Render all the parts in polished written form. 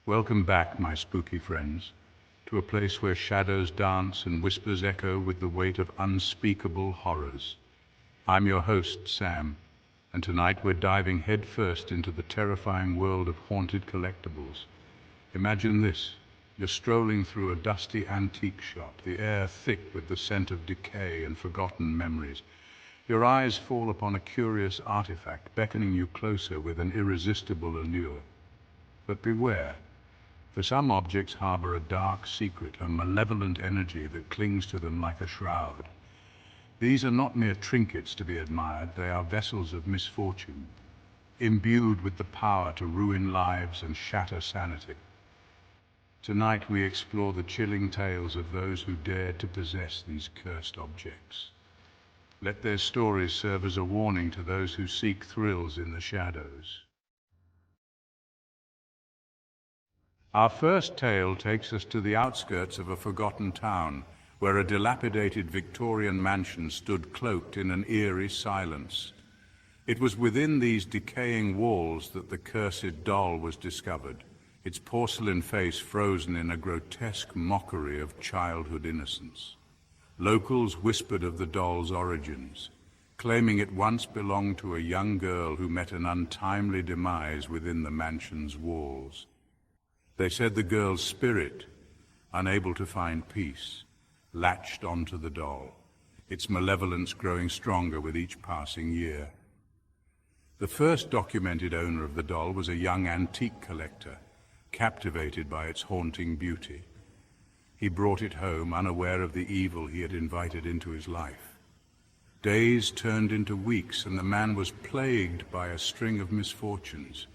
Welcome back, my spooky friends, to a place where shadows dance and whispers echo with the weight of unspeakable horrors. I'm your host, Sam, and tonight we're diving headfirst into the terrifying world of haunted collectibles. Imagine this. You're strolling through a dusty antique shop, the air thick with the scent of decay and forgotten memories. Your eyes fall upon a curious artifact beckoning you closer with an irresistible allure. But beware. For some objects harbor a dark secret, a malevolent energy that clings to them like a shroud. These are not mere trinkets to be admired, they are vessels of misfortune, imbued with the power to ruin lives and shatter sanity. Tonight we explore the chilling tales of those who dared to possess these cursed objects. Let their stories serve as a warning to those who seek thrills in the shadows. Our first tale takes us to the outskirts of a forgotten town, where a dilapidated Victorian mansion stood cloaked in an eerie silence. It was within these decaying walls that the cursed doll was discovered, its porcelain face frozen in a grotesque mockery of childhood innocence. Locals whispered of the doll's origins, claiming it once belonged to a young girl who met an untimely demise within the mansion's walls. They said the girl's spirit, unable to find peace, latched onto the doll, its malevolence growing stronger with each passing year. The first documented owner of the doll was a young antique collector, captivated by its haunting beauty. He brought it home, unaware of the evil he had invited into his life. Days turned into weeks, and the man was plagued by a string of misfortunes.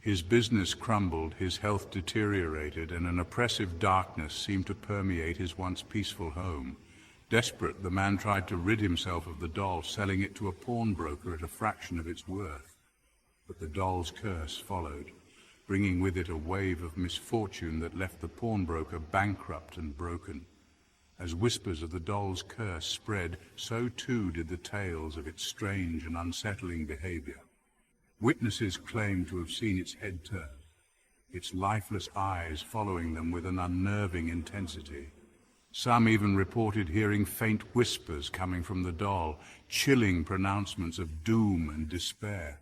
His business crumbled, his health deteriorated, and an oppressive darkness seemed to permeate his once peaceful home. Desperate, the man tried to rid himself of the doll, selling it to a pawnbroker at a fraction of its worth. But the doll's curse followed, bringing with it a wave of misfortune that left the pawnbroker bankrupt and broken. As whispers of the doll's curse spread, so too did the tales of its strange and unsettling behavior. Witnesses claimed to have seen its head turn, its lifeless eyes following them with an unnerving intensity. Some even reported hearing faint whispers coming from the doll, chilling pronouncements of doom and despair.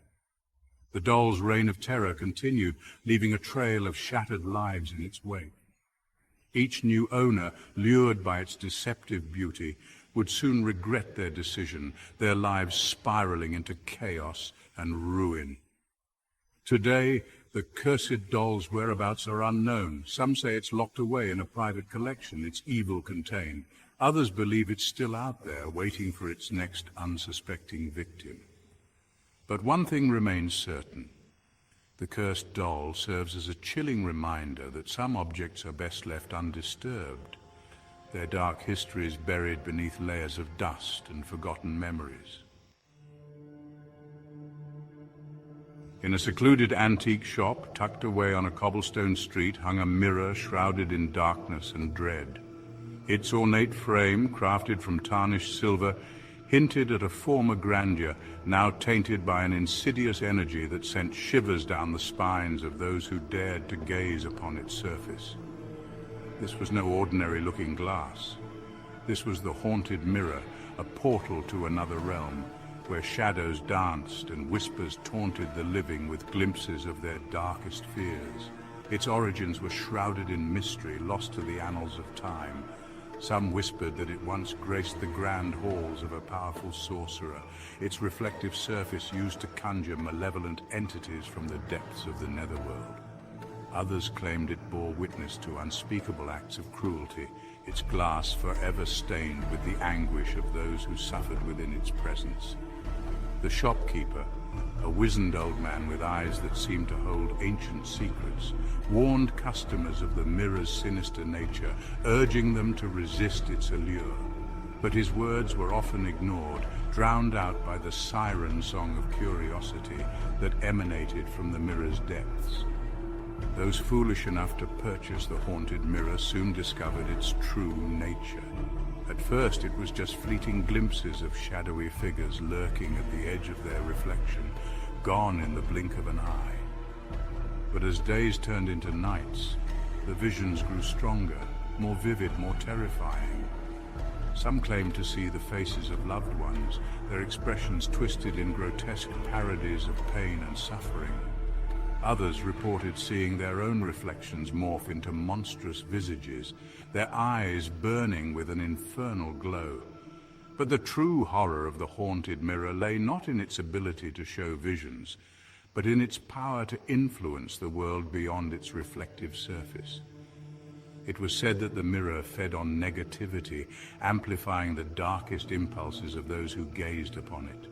The doll's reign of terror continued, leaving a trail of shattered lives in its wake. Each new owner, lured by its deceptive beauty, would soon regret their decision, their lives spiraling into chaos and ruin. Today, the cursed doll's whereabouts are unknown. Some say it's locked away in a private collection, its evil contained. Others believe it's still out there, waiting for its next unsuspecting victim. But one thing remains certain. The cursed doll serves as a chilling reminder that some objects are best left undisturbed, their dark histories buried beneath layers of dust and forgotten memories. In a secluded antique shop, tucked away on a cobblestone street, hung a mirror shrouded in darkness and dread. Its ornate frame, crafted from tarnished silver, hinted at a former grandeur, now tainted by an insidious energy that sent shivers down the spines of those who dared to gaze upon its surface. This was no ordinary-looking glass. This was the haunted mirror, a portal to another realm, where shadows danced and whispers taunted the living with glimpses of their darkest fears. Its origins were shrouded in mystery, lost to the annals of time. Some whispered that it once graced the grand halls of a powerful sorcerer, its reflective surface used to conjure malevolent entities from the depths of the netherworld. Others claimed it bore witness to unspeakable acts of cruelty, its glass forever stained with the anguish of those who suffered within its presence. The shopkeeper, a wizened old man with eyes that seemed to hold ancient secrets, warned customers of the mirror's sinister nature, urging them to resist its allure. But his words were often ignored, drowned out by the siren song of curiosity that emanated from the mirror's depths. Those foolish enough to purchase the haunted mirror soon discovered its true nature. At first it was just fleeting glimpses of shadowy figures lurking at the edge of their reflection, gone in the blink of an eye. But as days turned into nights, the visions grew stronger, more vivid, more terrifying. Some claimed to see the faces of loved ones, their expressions twisted in grotesque parodies of pain and suffering. Others reported seeing their own reflections morph into monstrous visages, their eyes burning with an infernal glow. But the true horror of the haunted mirror lay not in its ability to show visions, but in its power to influence the world beyond its reflective surface. It was said that the mirror fed on negativity, amplifying the darkest impulses of those who gazed upon it.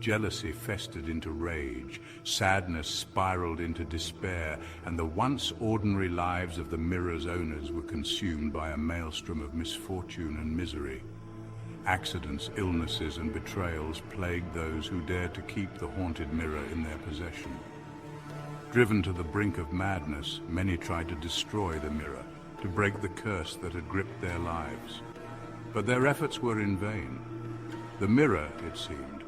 Jealousy festered into rage, sadness spiraled into despair, and the once ordinary lives of the mirror's owners were consumed by a maelstrom of misfortune and misery. Accidents, illnesses, and betrayals plagued those who dared to keep the haunted mirror in their possession. Driven to the brink of madness, many tried to destroy the mirror, to break the curse that had gripped their lives. But their efforts were in vain. The mirror, it seemed,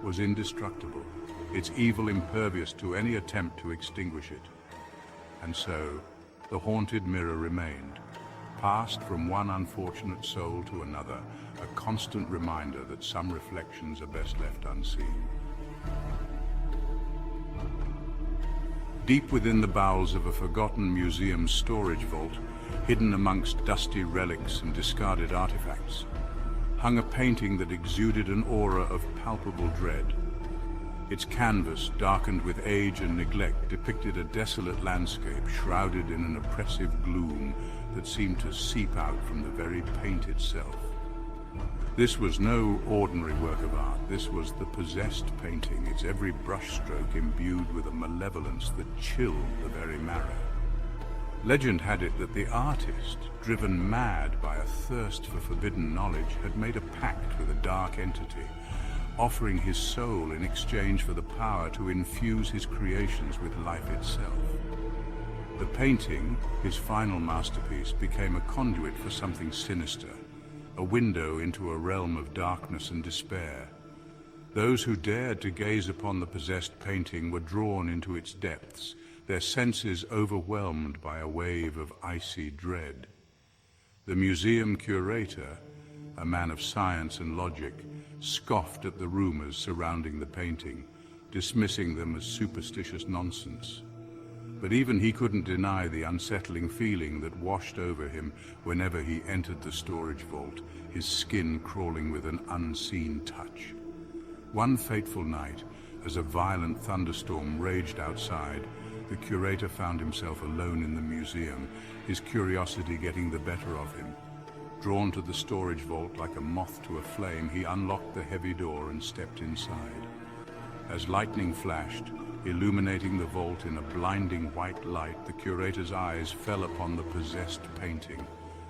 was indestructible, its evil impervious to any attempt to extinguish it. And so, the haunted mirror remained, passed from one unfortunate soul to another, a constant reminder that some reflections are best left unseen. Deep within the bowels of a forgotten museum storage vault, hidden amongst dusty relics and discarded artifacts, hung a painting that exuded an aura of palpable dread. Its canvas, darkened with age and neglect, depicted a desolate landscape shrouded in an oppressive gloom that seemed to seep out from the very paint itself. This was no ordinary work of art. This was the possessed painting, its every brushstroke imbued with a malevolence that chilled the very marrow. Legend had it that the artist, driven mad by a thirst for forbidden knowledge, had made a pact with a dark entity, offering his soul in exchange for the power to infuse his creations with life itself. The painting, his final masterpiece, became a conduit for something sinister, a window into a realm of darkness and despair. Those who dared to gaze upon the possessed painting were drawn into its depths, their senses overwhelmed by a wave of icy dread. The museum curator, a man of science and logic, scoffed at the rumors surrounding the painting, dismissing them as superstitious nonsense. But even he couldn't deny the unsettling feeling that washed over him whenever he entered the storage vault, his skin crawling with an unseen touch. One fateful night, as a violent thunderstorm raged outside, the curator found himself alone in the museum, his curiosity getting the better of him. Drawn to the storage vault like a moth to a flame, he unlocked the heavy door and stepped inside. As lightning flashed, illuminating the vault in a blinding white light, the curator's eyes fell upon the possessed painting.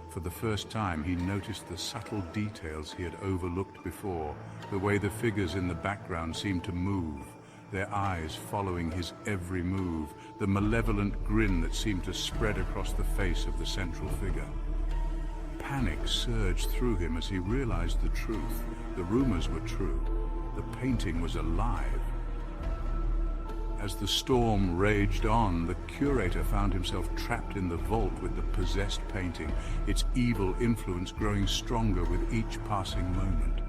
For the first time, he noticed the subtle details he had overlooked before, the way the figures in the background seemed to move, their eyes following his every move, the malevolent grin that seemed to spread across the face of the central figure. Panic surged through him as he realized the truth. The rumors were true. The painting was alive. As the storm raged on, the curator found himself trapped in the vault with the possessed painting, its evil influence growing stronger with each passing moment.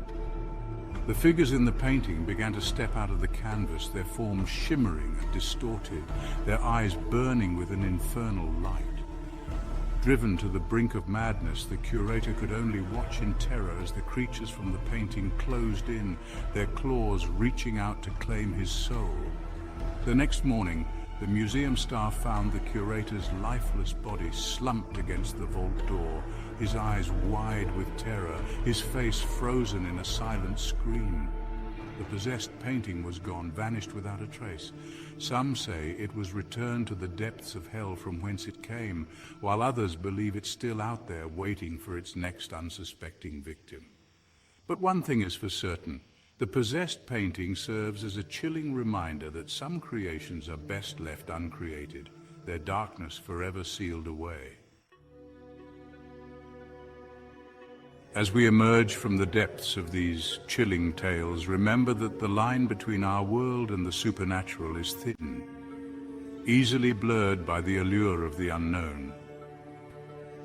The figures in the painting began to step out of the canvas, their forms shimmering and distorted, their eyes burning with an infernal light. Driven to the brink of madness, the curator could only watch in terror as the creatures from the painting closed in, their claws reaching out to claim his soul. The next morning, the museum staff found the curator's lifeless body slumped against the vault door, his eyes wide with terror, his face frozen in a silent scream. The possessed painting was gone, vanished without a trace. Some say it was returned to the depths of hell from whence it came, while others believe it's still out there waiting for its next unsuspecting victim. But one thing is for certain. The possessed painting serves as a chilling reminder that some creations are best left uncreated, their darkness forever sealed away. As we emerge from the depths of these chilling tales, remember that the line between our world and the supernatural is thin. easily blurred by the allure of the unknown.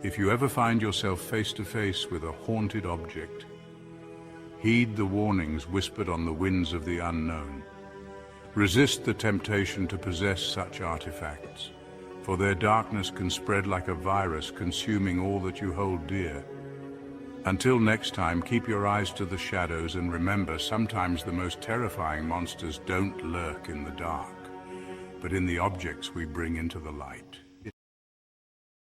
If you ever find yourself face to face with a haunted object, heed the warnings whispered on the winds of the unknown. Resist the temptation to possess such artifacts, for their darkness can spread like a virus, consuming all that you hold dear. Until next time, keep your eyes to the shadows and remember, sometimes the most terrifying monsters don't lurk in the dark, but in the objects we bring into the light.